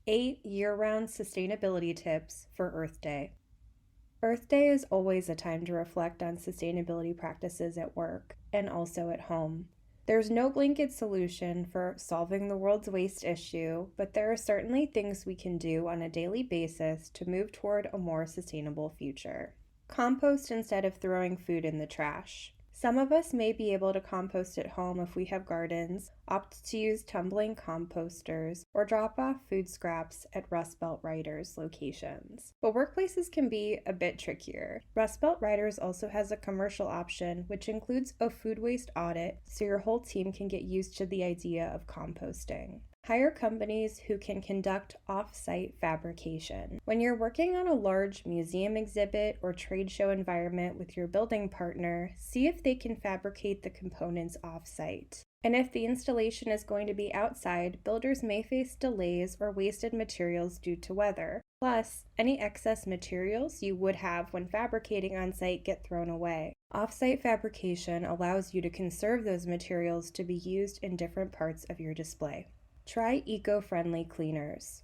8 year-round sustainability tips for Earth Day. Earth Day is always a time to reflect on sustainability practices at work and also at home. There's no blanket solution for solving the world's waste issue, but there are certainly things we can do on a daily basis to move toward a more sustainable future. Compost instead of throwing food in the trash. Some of us may be able to compost at home if we have gardens, opt to use tumbling composters, or drop off food scraps at Rust Belt Riders locations. But workplaces can be a bit trickier. Rust Belt Riders also has a commercial option which includes a food waste audit so your whole team can get used to the idea of composting. Hire companies who can conduct off-site fabrication. When you're working on a large museum exhibit or trade show environment with your building partner, see if they can fabricate the components off-site. And if the installation is going to be outside, builders may face delays or wasted materials due to weather. Plus, any excess materials you would have when fabricating on-site get thrown away. Off-site fabrication allows you to conserve those materials to be used in different parts of your display. Try eco-friendly cleaners.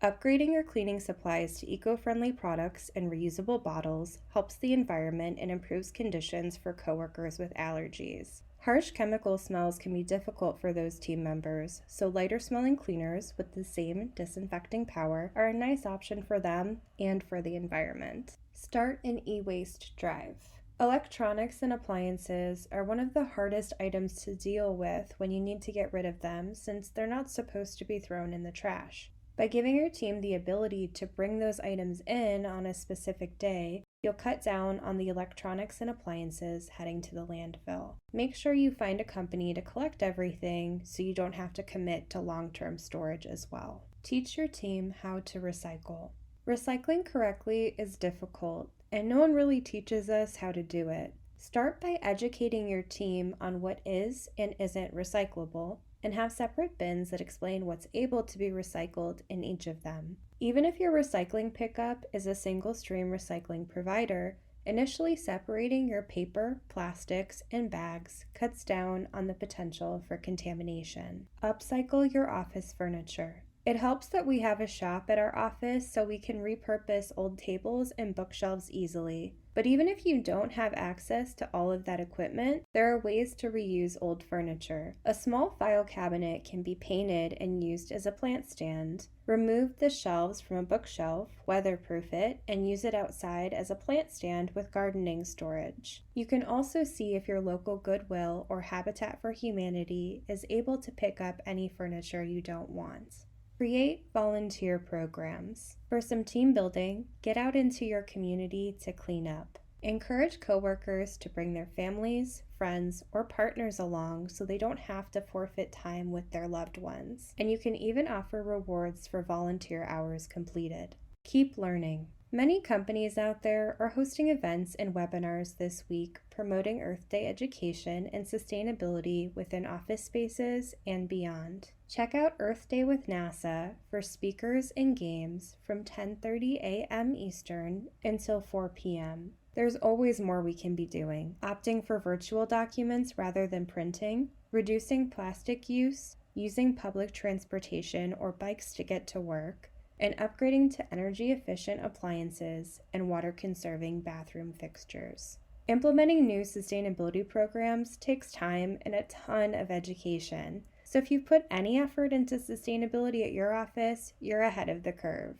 Upgrading your cleaning supplies to eco-friendly products and reusable bottles helps the environment and improves conditions for coworkers with allergies. Harsh chemical smells can be difficult for those team members, so lighter-smelling cleaners with the same disinfecting power are a nice option for them and for the environment. Start an e-waste drive. Electronics and appliances are one of the hardest items to deal with when you need to get rid of them since they're not supposed to be thrown in the trash. By giving your team the ability to bring those items in on a specific day, you'll cut down on the electronics and appliances heading to the landfill. Make sure you find a company to collect everything so you don't have to commit to long-term storage as well. Teach your team how to recycle. Recycling correctly is difficult, and no one really teaches us how to do it. Start by educating your team on what is and isn't recyclable, and have separate bins that explain what's able to be recycled in each of them. Even if your recycling pickup is a single stream recycling provider, initially separating your paper, plastics, and bags cuts down on the potential for contamination. Upcycle your office furniture. It helps that we have a shop at our office so we can repurpose old tables and bookshelves easily. But even if you don't have access to all of that equipment, there are ways to reuse old furniture. A small file cabinet can be painted and used as a plant stand. Remove the shelves from a bookshelf, weatherproof it, and use it outside as a plant stand with gardening storage. You can also see if your local Goodwill or Habitat for Humanity is able to pick up any furniture you don't want. Create volunteer programs. For some team building, get out into your community to clean up. Encourage coworkers to bring their families, friends, or partners along so they don't have to forfeit time with their loved ones. And you can even offer rewards for volunteer hours completed. Keep learning. Many companies out there are hosting events and webinars this week promoting Earth Day education and sustainability within office spaces and beyond. Check out Earth Day with NASA for speakers and games from 10:30 a.m. Eastern until 4 p.m. There's always more we can be doing. Opting for virtual documents rather than printing, reducing plastic use, using public transportation or bikes to get to work, and upgrading to energy-efficient appliances and water-conserving bathroom fixtures. Implementing new sustainability programs takes time and a ton of education, so if you've put any effort into sustainability at your office, you're ahead of the curve.